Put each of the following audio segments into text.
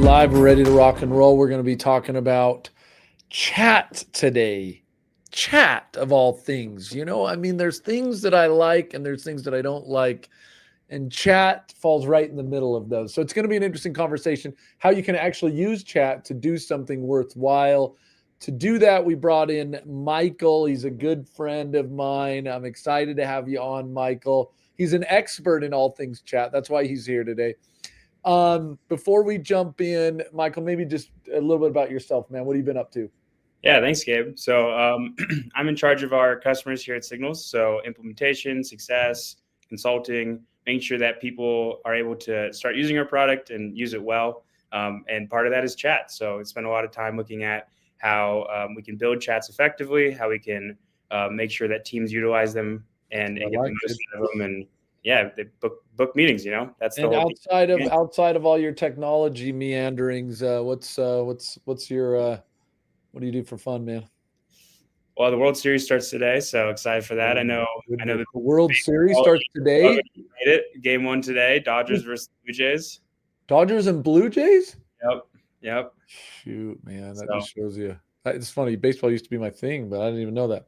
live. We're ready to rock and roll. We're going to be talking about chat today. Chat of all things. I mean, there's things that I like and there's things that I don't like. And chat falls right in the middle of those. So it's going to be an interesting conversation how you can actually use chat to do something worthwhile. To do that, we brought in Michael. He's a good friend of mine. I'm excited to have you on, Michael. He's an expert in all things chat. That's why he's here today. Before we jump in, Michael, maybe just a little bit about yourself, man. What have you been up to? Yeah, thanks, Gabe. So I'm in charge of our customers here at Signals. So implementation, success, consulting, making sure that people are able to start using our product and use it well. And part of that is chat. So I spend a lot of time looking at how we can build chats effectively, how we can make sure that teams utilize them and get the most out of them. And yeah, they book meetings. That's the And whole thing. outside of all your technology meanderings, what's your what do you do for fun, man? Well, the World Series starts today, so excited for that. I know The World Series starts today. Made it. Game 1 today. Dodgers versus Blue Jays. Dodgers and Blue Jays? Yep. Shoot, man, that just shows you. It's funny. Baseball used to be my thing, but I didn't even know that.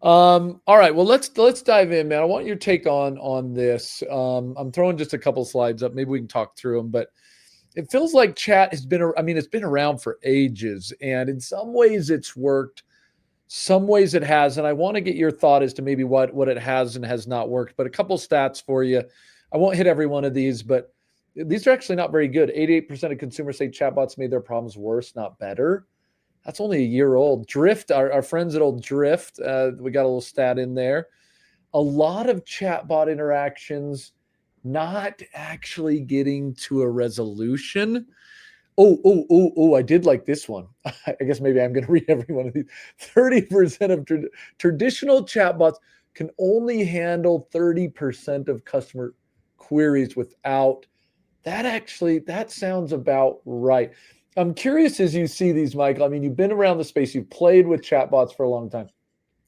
All right, well, let's dive in, man. I want your take on this. I'm throwing just a couple slides up. Maybe we can talk through them, but it feels like chat has been. I mean, it's been around for ages, and in some ways it's worked. Some ways it has, and I want to get your thought as to maybe what it has and has not worked. But a couple stats for you. I won't hit every one of these, but these are actually not very good. 88% of consumers say chatbots made their problems worse, not better. That's only a year old. Drift, our friends at old Drift, we got a little stat in there. A lot of chatbot interactions not actually getting to a resolution. Oh, I did like this one. I guess maybe I'm going to read every one of these. 30% of traditional chatbots can only handle 30% of customer queries without that sounds about right. I'm curious as you see these, Michael. I mean, you've been around the space, you've played with chatbots for a long time,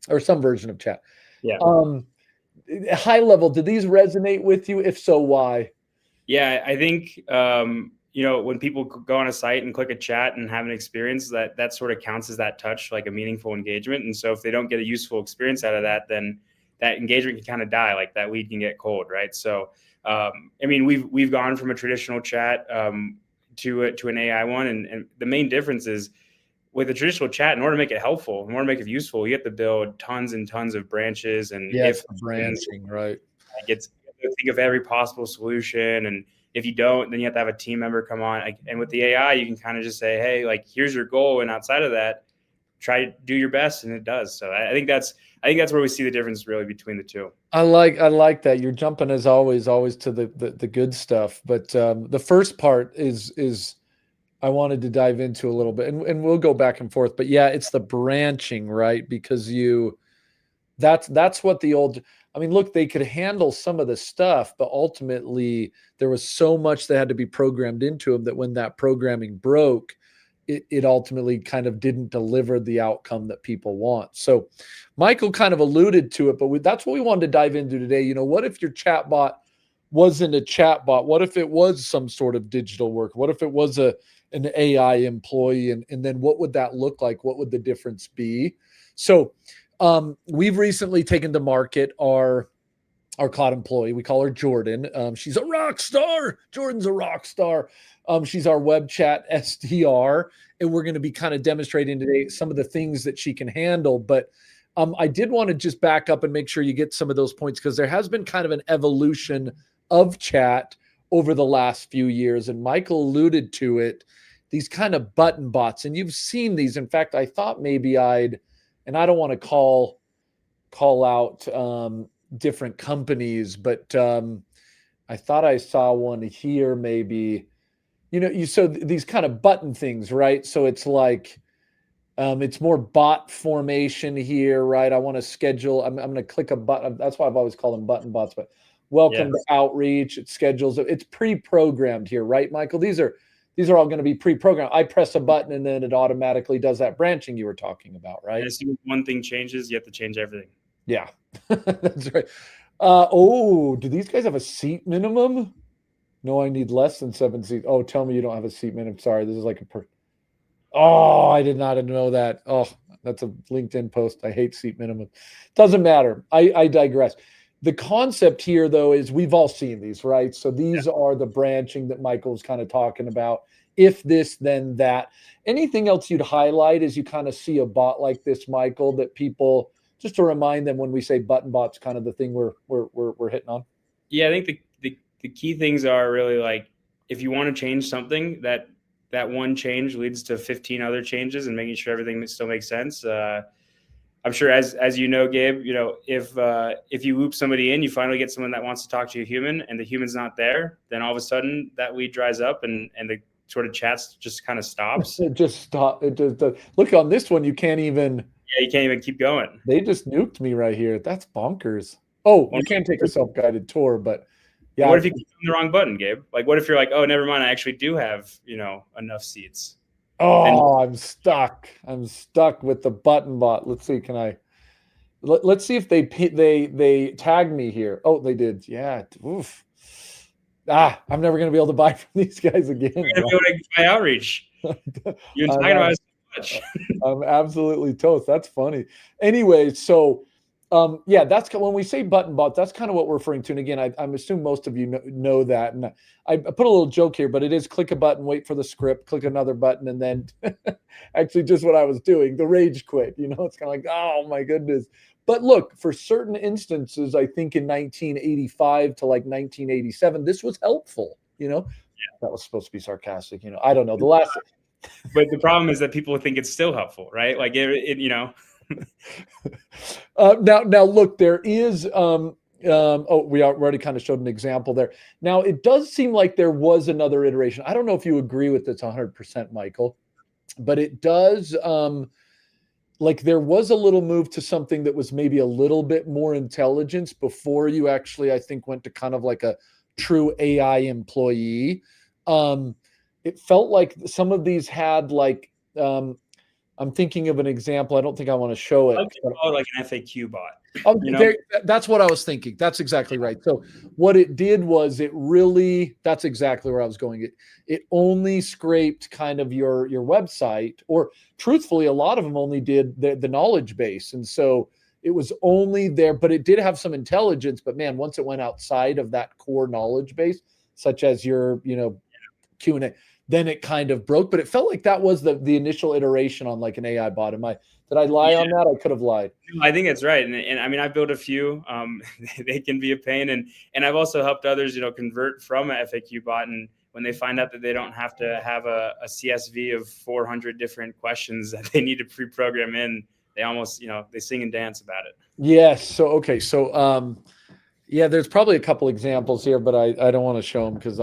or some version of chat. Yeah. High level, do these resonate with you? If so, why? Yeah, I think when people go on a site and click a chat and have an experience, that sort of counts as that touch, like a meaningful engagement. And so if they don't get a useful experience out of that, then that engagement can kind of die, like that lead can get cold, right? So I mean, we've gone from a traditional chat to an AI one, and the main difference is with a traditional chat, in order to make it helpful, in order to make it useful, you have to build tons and tons of branches and if branching, right? Think of every possible solution, and if you don't, then you have to have a team member come on. And with the AI, you can kind of just say, hey, like, here's your goal, and outside of that, try to do your best, and it does. So I think that's where we see the difference really between the two. I like that. You're jumping as always to the good stuff. But the first part is I wanted to dive into a little bit, and we'll go back and forth. But yeah, it's the branching, right? Because that's what the old. I mean, look, they could handle some of the stuff, but ultimately there was so much that had to be programmed into them that when that programming broke, it ultimately kind of didn't deliver the outcome that people want. So Michael kind of alluded to it, but that's what we wanted to dive into today. What if your chatbot wasn't a chatbot? What if it was some sort of digital work? What if it was an AI employee? And then what would that look like? What would the difference be? So we've recently taken to market our cloud employee. We call her Jordan. She's a rock star. Jordan's a rock star. She's our web chat SDR, and we're going to be kind of demonstrating today some of the things that she can handle. But I did want to just back up and make sure you get some of those points, because there has been kind of an evolution of chat over the last few years, and Michael alluded to it, these kind of button bots. And you've seen these. In fact, I thought maybe and I don't want to call out different companies, but I thought I saw one here maybe. So these kind of button things, right? So it's like it's more bot formation here, right? I want to schedule. I'm going to click a button. That's why I've always called them button bots. But welcome to outreach. It schedules. It's pre-programmed here, right, Michael? These are all going to be pre-programmed. I press a button and then it automatically does that branching you were talking about, right? As soon as one thing changes, you have to change everything. Yeah, that's right. Do these guys have a seat minimum? No, I need less than 7 seats. Oh, tell me you don't have a seat minimum. Sorry, this is like a Oh, I did not know that. Oh, that's a LinkedIn post. I hate seat minimum. Doesn't matter. I digress. The concept here, though, is we've all seen these, right? So these are the branching that Michael's kind of talking about. If this, then that. Anything else you'd highlight as you kind of see a bot like this, Michael, that people just to remind them when we say button bots, kind of the thing we're hitting on? Yeah, I think the key things are really like if you want to change something, that one change leads to 15 other changes, and making sure everything still makes sense. I'm sure, as you know, Gabe, if you loop somebody in, you finally get someone that wants to talk to a human, and the human's not there, then all of a sudden that lead dries up, and the sort of chats just kind of stops. It just stop. It just look on this one. You can't even. Yeah, you can't even keep going. They just nuked me right here. That's bonkers. Oh, Well, you can take a self-guided tour, but and yeah, what if you click on the wrong button, Gabe? Like, what if you're like, oh, never mind, I actually do have enough seats. Then oh, I'm stuck. I'm stuck with the button bot. Let's see. Can I? Let's see if they tag me here. Oh, they did. Yeah. Oof. I'm never gonna be able to buy from these guys again. you're gonna be able to buy outreach. You've been I'm talking about it so much. I'm absolutely toast. That's funny. Anyway, so yeah, that's when we say button bot, that's kind of what we're referring to. And again, I'm assuming most of you know that. And I put a little joke here, but it is click a button, wait for the script, click another button, and then actually just what I was doing, the rage quit. It's kind of like, oh my goodness. But look, for certain instances, I think in 1985 to like 1987, this was helpful. That was supposed to be sarcastic. I don't know. The last But the problem is that people think it's still helpful, right? Like now, look, there is. Oh, we already kind of showed an example there. Now, it does seem like there was another iteration. I don't know if you agree with this 100%, Michael, but it does. Like there was a little move to something that was maybe a little bit more intelligence before you actually, I think, went to kind of like a true AI employee. It felt like some of these had like I'm thinking of an example. I don't think I want to show I it. like to call it like an FAQ bot. Oh, You know, that's what I was thinking. That's exactly right. So what it did was that's exactly where I was going. It only scraped kind of your website, or truthfully, a lot of them only did the knowledge base. And so it was only there, but it did have some intelligence. But man, once it went outside of that core knowledge base, such as your, Q&A, then it kind of broke. But it felt like that was the initial iteration on like an AI bot. Did I lie yeah, on that? I could have lied. I think that's right, and I mean I've built a few. They can be a pain, and I've also helped others, convert from a FAQ bot, and when they find out that they don't have to have a CSV of 400 different questions that they need to pre-program in, they almost they sing and dance about it. Yes. So okay. So yeah, there's probably a couple examples here, but I don't want to show them because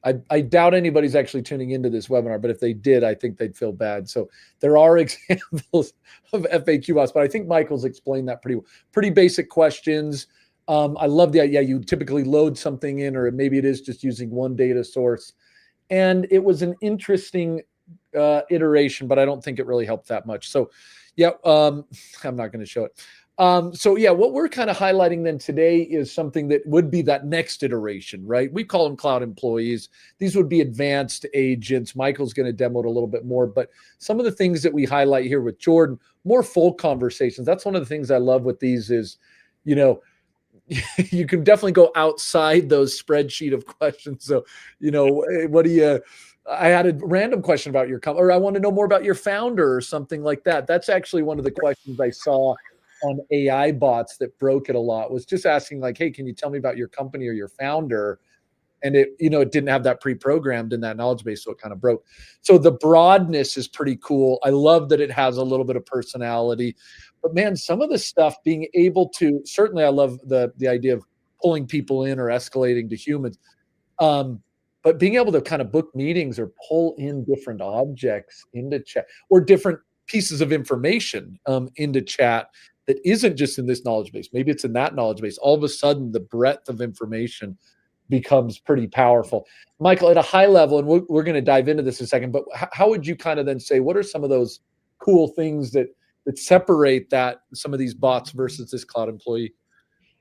I doubt anybody's actually tuning into this webinar, but if they did, I think they'd feel bad. So there are examples of FAQ bots, but I think Michael's explained that pretty well. Pretty basic questions. I love the idea. You typically load something in, or maybe it is just using one data source. And it was an interesting iteration, but I don't think it really helped that much. So yeah, I'm not going to show it. So yeah, what we're kind of highlighting then today is something that would be that next iteration, right? We call them cloud employees. These would be advanced agents. Michael's going to demo it a little bit more, but some of the things that we highlight here with Jordan, more full conversations. That's one of the things I love with these is, you can definitely go outside those spreadsheet of questions. So, what do you, I had a random question about your company, or I want to know more about your founder or something like that. That's actually one of the questions I saw on AI bots that broke it a lot, was just asking like, hey, can you tell me about your company or your founder? And it didn't have that pre-programmed in that knowledge base, so it kind of broke. So the broadness is pretty cool. I love that it has a little bit of personality, but man, some of the stuff being able to, certainly I love the idea of pulling people in or escalating to humans. But being able to kind of book meetings or pull in different objects into chat, or different pieces of information into chat that isn't just in this knowledge base, maybe it's in that knowledge base. All of a sudden, the breadth of information becomes pretty powerful. Michael, at a high level, and we're going to dive into this in a second, but how would you kind of then say, what are some of those cool things that separate some of these bots versus this cloud employee?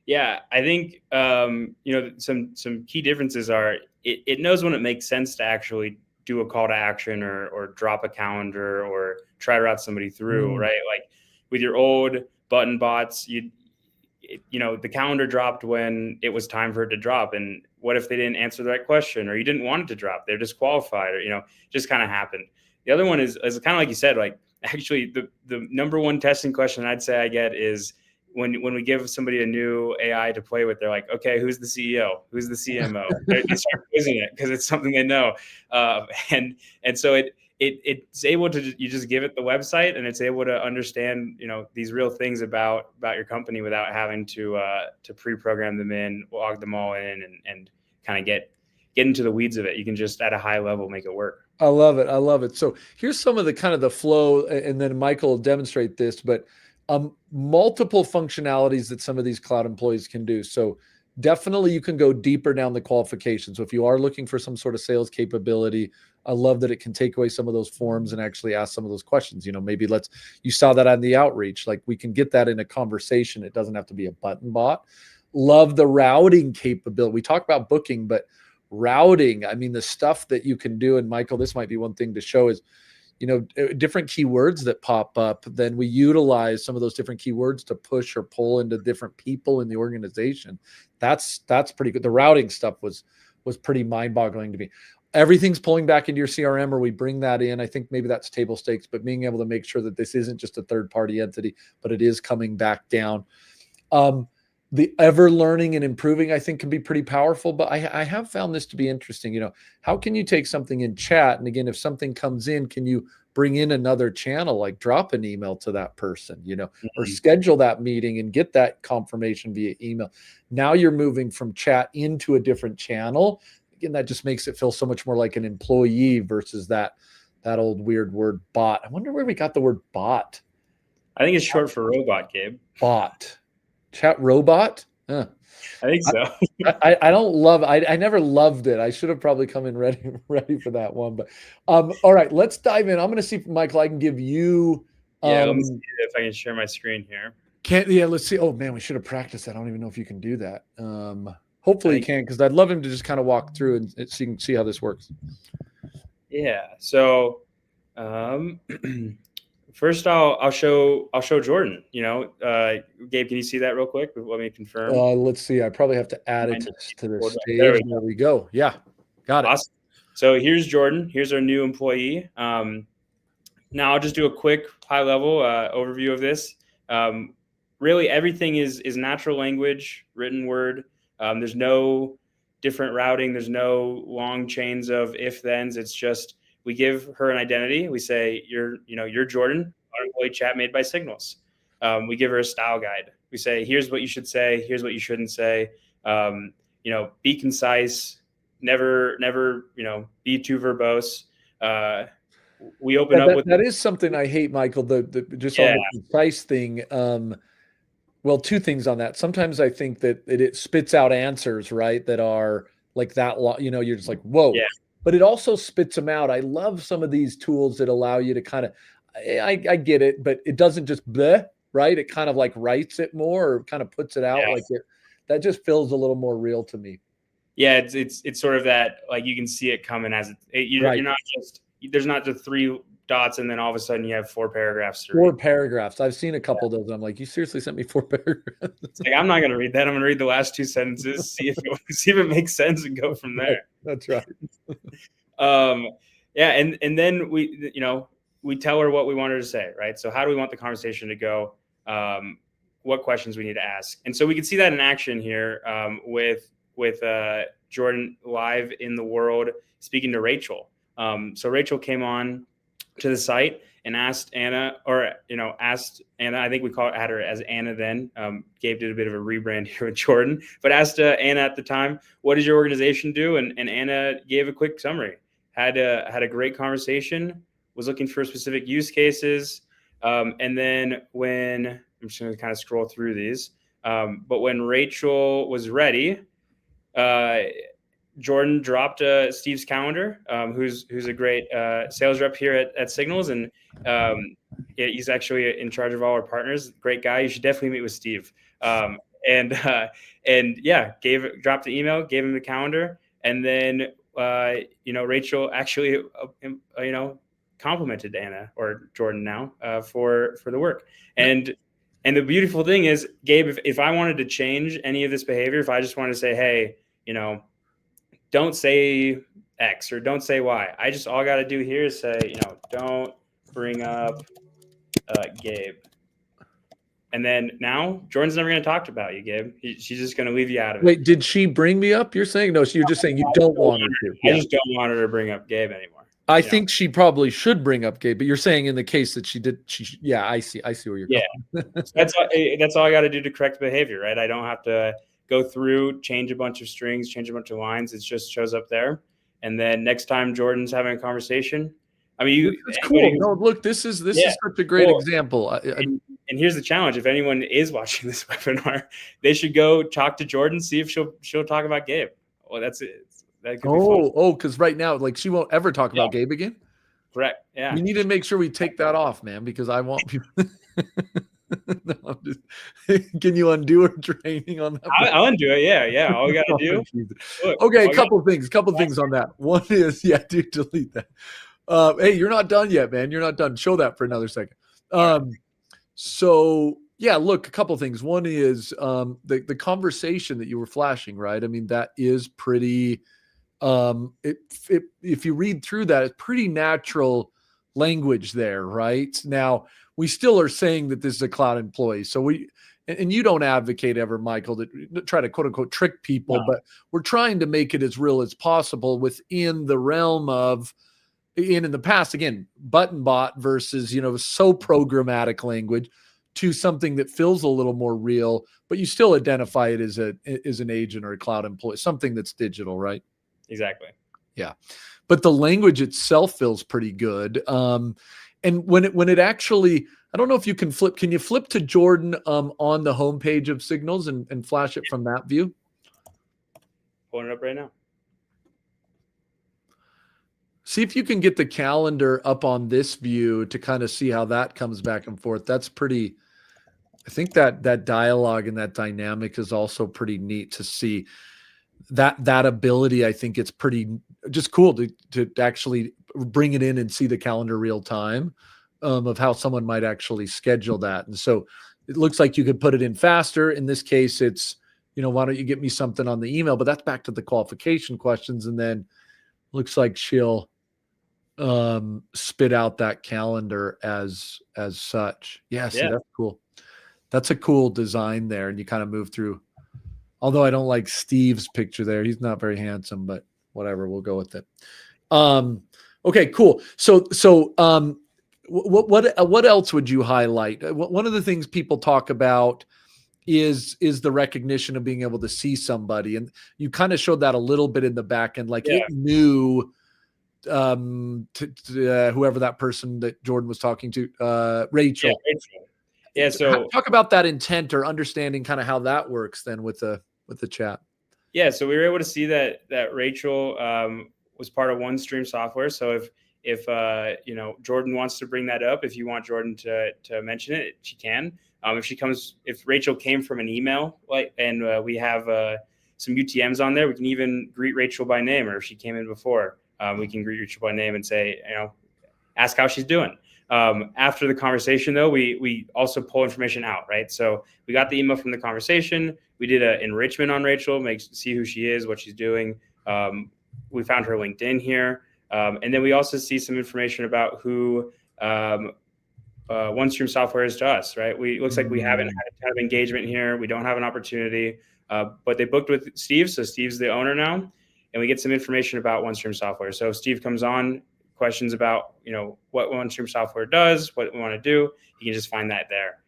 Yeah, I think some key differences are it knows when it makes sense to actually do a call to action or drop a calendar or try to route somebody through, Mm. right? Like with your old button bots, the calendar dropped when it was time for it to drop, and what if they didn't answer the right question or you didn't want it to drop? They're disqualified, or just kind of happened. The other one is kind of like you said, like actually the number one testing question I'd say I get is when we give somebody a new AI to play with, they're like, okay, who's the CEO? Who's the CMO? They start quizzing it because it's something they know. And so it's able to, you just give it the website and it's able to understand, these real things about your company without having to pre-program them in, log them all in, and kind of get into the weeds of it. You can just at a high level make it work. I love it. I love it. So here's some of the kind of the flow, and then Michael will demonstrate this, but multiple functionalities that some of these cloud employees can do. So definitely you can go deeper down the qualification. So if you are looking for some sort of sales capability, I love that it can take away some of those forms and actually ask some of those questions. Maybe you saw that on the outreach, like we can get that in a conversation. It doesn't have to be a button bot. Love the routing capability. We talk about booking, but routing, I mean, the stuff that you can do, and Michael, this might be one thing to show is, different keywords that pop up, then we utilize some of those different keywords to push or pull into different people in the organization. That's pretty good. The routing stuff was pretty mind-boggling to me. Everything's pulling back into your CRM, or we bring that in. I think maybe that's table stakes, but being able to make sure that this isn't just a third-party entity, but it is coming back down. The ever learning and improving, I think, can be pretty powerful. But I have found this to be interesting. How can you take something in chat? And again, if something comes in, can you bring in another channel, like drop an email to that person, or Mm-hmm. schedule that meeting and get that confirmation via email? Now you're moving from chat into a different channel. Again, that just makes it feel so much more like an employee versus that old weird word bot. I wonder where we got the word bot. I think it's short for robot, Gabe. Bot. Chat robot? Huh. I think so. I don't love I never loved it. I should have probably come in ready for that one. But all right, let's dive in. I'm gonna see, Michael, I can give you Yeah, let me see if I can share my screen here. let's see. Oh man, we should have practiced that. I don't even know if you can do that. Hopefully you think, can, because I'd love him to just kind of walk through and see how this works. yeah. So first I'll show Jordan. Gabe, can you see that real quick? Let me confirm. Let's see. I probably have to add it to the There we stage. go. There we go. Yeah, got it. Awesome. So here's Jordan. Here's our new employee. Now I'll just do a quick high level overview of this. Really, everything is natural language, written word. There's no different routing. There's no long chains of if thens. It's just we give her an identity. We say you're Jordan, our employee chat made by Signals. We give her a style guide. We say here's what you should say. Here's what you shouldn't say. Be concise. Never be too verbose. We open up with That is something I hate, Michael. The just on yeah, the concise thing. Well, two things on that. Sometimes I think that it spits out answers, right, that are like that. You're just like, whoa. yeah, But it also spits them out. I love some of these tools that allow you to kind of, I get it, but it doesn't just bleh, right? It kind of like writes it more, or kind of puts it out like yeah. it. That just feels a little more real to me. Yeah, it's sort of that, like you can see it coming as you're Right. not just, there's not the three dots and then all of a sudden you have four paragraphs to Four read. paragraphs. I've seen a couple of those. And I'm like, you seriously sent me four paragraphs? It's like I'm not going to read that. I'm going to read the last two sentences, see if it makes sense, and go from Right. there. That's right. um, yeah, and then we tell her what we want her to say, right? So how do we want the conversation to go? What questions we need to ask, and so we can see that in action here with Jordan live in the world speaking to Rachel. So Rachel came on to the site and asked Anna, I think we had her as Anna then. Gabe did a bit of a rebrand here with Jordan, but asked Anna at the time, what does your organization do? And Anna gave a quick summary. Had a great conversation, was looking for specific use cases. And then when, I'm just going to kind of scroll through these, but when Rachel was ready, Jordan dropped Steve's calendar, who's a great sales rep here at Signals, and he's actually in charge of all our partners. Great guy. You should definitely meet with Steve. and dropped the email, gave him the calendar, and then Rachel actually complimented Anna, or Jordan now, for the work. And the beautiful thing is, Gabe, if I wanted to change any of this behavior, if I just wanted to say, hey, don't say X or don't say Y, all I got to do here is say, don't bring up Gabe. And then now Jordan's never going to talk about you, Gabe. She's just going to leave you out of it. Wait, did she bring me up? You're saying no. You're just saying you don't want her to. I just don't want her to bring up Gabe anymore. I think she probably should bring up Gabe, but you're saying in the case that she did, I see where you're going. That's all I got to do to correct behavior, right? I don't have to go through, change a bunch of strings, change a bunch of lines. It just shows up there. And then next time Jordan's having a conversation, I mean, it's cool. No, look, this is such a great example. And here's the challenge: if anyone is watching this webinar, they should go talk to Jordan, see if she'll talk about Gabe. Well, that's it. That could be fun. Because right now, like, she won't ever talk about Gabe again. Correct. Yeah. We need to make sure we take that off, man, because I want people. No, can you undo her training on that? I'll undo it. Yeah. All we got to do. Okay, a couple things on that. One is, dude, delete that. Hey, you're not done yet, man. You're not done. Show that for another second. So yeah, look, a couple things. One is the conversation that you were flashing, right? I mean, that is pretty. If you read through that, it's pretty natural language there, right? Now, we still are saying that this is a cloud employee. So and you don't advocate ever, Michael, to try to quote unquote trick people, but we're trying to make it as real as possible within the realm of, in the past, again, button bot versus, so programmatic language to something that feels a little more real, but you still identify it as an agent or a cloud employee, something that's digital, right? Exactly. Yeah. But the language itself feels pretty good. And when it actually, I don't know if you can you flip to Jordan on the homepage of Signals and flash it from that view? Pulling it up right now. See if you can get the calendar up on this view to kind of see how that comes back and forth. That's pretty, I think that dialogue and that dynamic is also pretty neat to see. That ability, I think it's pretty just cool to actually bring it in and see the calendar real time of how someone might actually schedule that. And so it looks like you could put it in faster. In this case, it's, why don't you get me something on the email? But that's back to the qualification questions. And then looks like she'll spit out that calendar as such. Yeah, see, that's cool. That's a cool design there. And you kind of move through. Although I don't like Steve's picture there. He's not very handsome, but whatever, we'll go with it. Okay, cool. So what else would you highlight? One of the things people talk about is the recognition of being able to see somebody, and you kind of showed that a little bit in the back end, like it knew to whoever that person that Jordan was talking to, Rachel. Yeah, so talk about that intent or understanding kind of how that works then with the chat. Yeah, so we were able to see that Rachel was part of OneStream software. So if Jordan wants to bring that up, if you want Jordan to mention it, she can. If Rachel came from an email, and we have some UTMs on there, we can even greet Rachel by name. Or if she came in before, we can greet Rachel by name and say, ask how she's doing. After the conversation, though, we also pull information out, right? So we got the email from the conversation. We did an enrichment on Rachel, see who she is, what she's doing. We found her LinkedIn here. And then we also see some information about who OneStream software is to us, right? It looks like we haven't had a ton of engagement here. We don't have an opportunity, but they booked with Steve. So Steve's the owner now, and we get some information about OneStream software. So if Steve comes on, questions about, what OneStream software does, what we want to do, you can just find that there.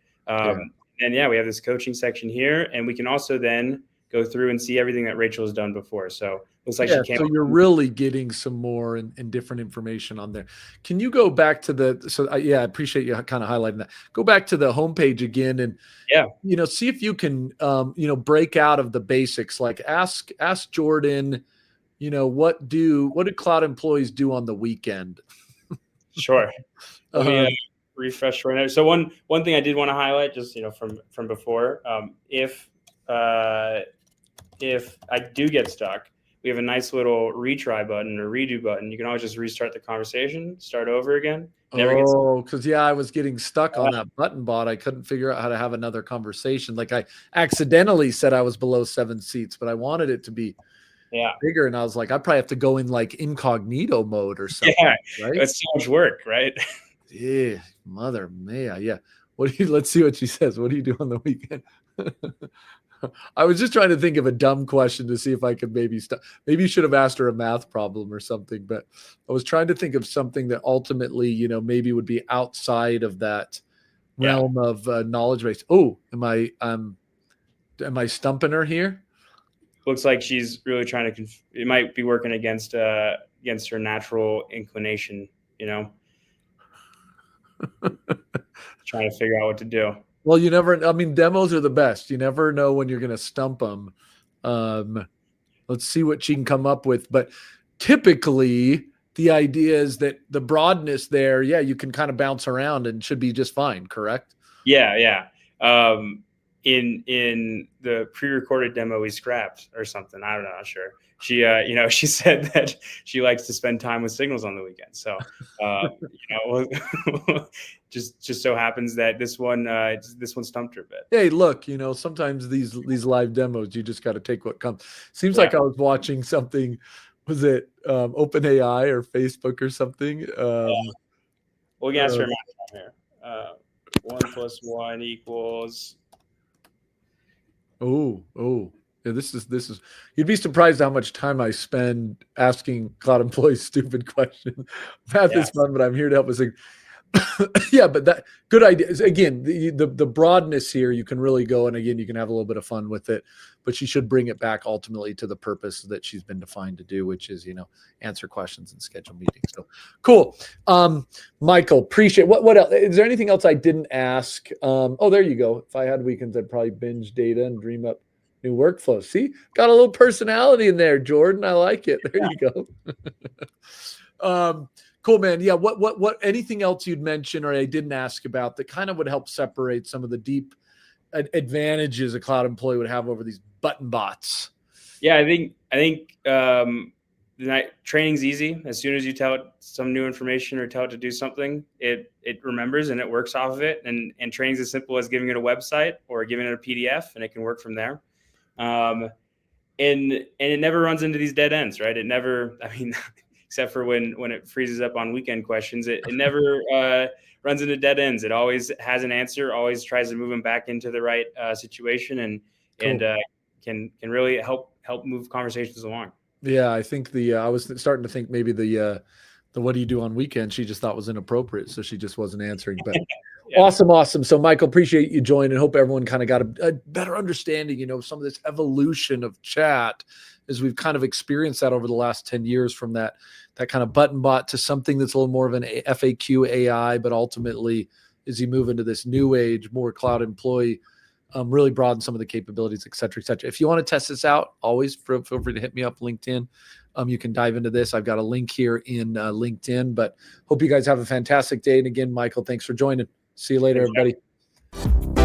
And we have this coaching section here, and we can also then go through and see everything that Rachel has done before. So looks like she came. So you're really getting some more and different information on there. Can you go back to I appreciate you kind of highlighting that. Go back to the homepage again and see if you can break out of the basics. Like ask Jordan, what do cloud employees do on the weekend? Sure. Let me refresh right now. So one thing I did want to highlight, just from before, if if I do get stuck, we have a nice little retry button or redo button. You can always just restart the conversation, start over again. Never gets. Oh, because yeah, I was getting stuck on that button bot. I couldn't figure out how to have another conversation. Like I accidentally said I was below 7 seats, but I wanted it to be Yeah, bigger. And I was like, I probably have to go in like incognito mode or something, yeah, right? it's so much work, right? Yeah, mother mia. Yeah. What do you let's see what she says. What do you do on the weekend? I was just trying to think of a dumb question to see if I could maybe stop. Maybe you should have asked her a math problem or something, but I was trying to think of something that ultimately, maybe would be outside of that Yeah, realm of knowledge base. Oh, am I stumping her here? looks like she's really trying to. It might be working against her natural inclination. You know, trying to figure out what to do. Well, you never. I mean, demos are the best. You never know when you're going to stump them. Um, let's see what she can come up with. But typically, the idea is that the broadness there, yeah, you can kind of bounce around and should be just fine. Correct? Yeah, yeah. In the pre-recorded demo we scrapped or something. I don't know. Not sure. She, she said that she likes to spend time with signals on the weekend. So, just so happens that this one stumped her a bit. Hey, look, sometimes these live demos, you just got to take what comes. Seems like Yeah. I was watching something. Was it OpenAI or Facebook or something? We can ask for a math problem here. 1 + 1 equals. Oh. Yeah, this is. You'd be surprised how much time I spend asking cloud employees stupid questions. Math Yeah. is fun, but I'm here to help us. Yeah, but that good idea. Again, the broadness here, you can really go, and again, you can have a little bit of fun with it, but she should bring it back ultimately to the purpose that she's been defined to do, which is answer questions and schedule meetings. So cool. Michael, appreciate what else? Is there anything else I didn't ask? Oh, there you go. If I had weekends, I'd probably binge data and dream up new workflows. See, got a little personality in there, Jordan. I like it. There you go. Cool, man. Yeah. What, anything else you'd mention or I didn't ask about that kind of would help separate some of the deep advantages a cloud employee would have over these button bots? Yeah, I think training's easy. As soon as you tell it some new information or tell it to do something, it remembers and it works off of it. And training's as simple as giving it a website or giving it a PDF, and it can work from there. And it never runs into these dead ends, right? It never. I mean, except for when it freezes up on weekend questions, it never runs into dead ends. It always has an answer. Always tries to move them back into the right situation, and can really help move conversations along. Yeah, I think I was starting to think maybe the what do you do on weekends she just thought was inappropriate, so she just wasn't answering. But yeah. Awesome. So Michael, appreciate you joining. Hope everyone kind of got a better understanding, some of this evolution of chat as we've kind of experienced that over the last 10 years from that kind of button bot to something that's a little more of an FAQ AI, but ultimately as you move into this new age, more cloud employee, really broaden some of the capabilities, et cetera, et cetera. If you want to test this out, always feel free to hit me up LinkedIn. You can dive into this. I've got a link here in LinkedIn, but hope you guys have a fantastic day. And again, Michael, thanks for joining. See you later, everybody.